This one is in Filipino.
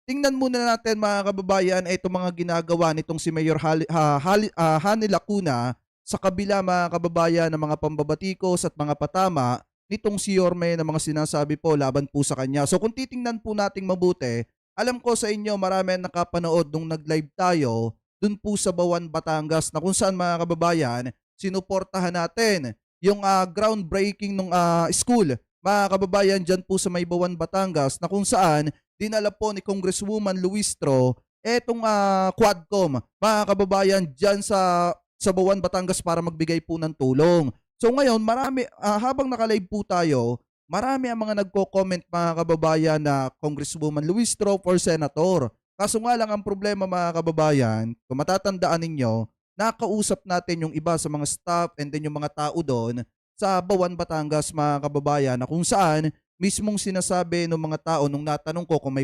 tingnan muna natin mga kababayan itong mga ginagawa nitong si Mayor Hani Lacuna sa kabila mga kababayan ng mga pambabatikos at mga patama nitong si Yorme na mga sinasabi po laban po sa kanya. So kung titingnan po nating mabuti, alam ko sa inyo marami ang nakapanood nung nag-live tayo dun po sa Bawan, Batangas na kung saan mga kababayan sinuportahan natin yung groundbreaking ng school mga kababayan dyan po sa may Bawan, Batangas na kung saan dinala po ni Congresswoman Luistro etong Quadcom, mga kababayan, dyan sa Bawan, Batangas para magbigay po ng tulong. So ngayon, marami, habang nakalive po tayo, marami ang mga nagko-comment mga kababayan na Congresswoman Luistro for Senator. Kaso nga lang ang problema mga kababayan, kung matatandaan ninyo, nakausap natin yung iba sa mga staff and then yung mga tao doon sa Bawan, Batangas mga kababayan na kung saan mismong sinasabi ng mga tao nung natanong ko kung may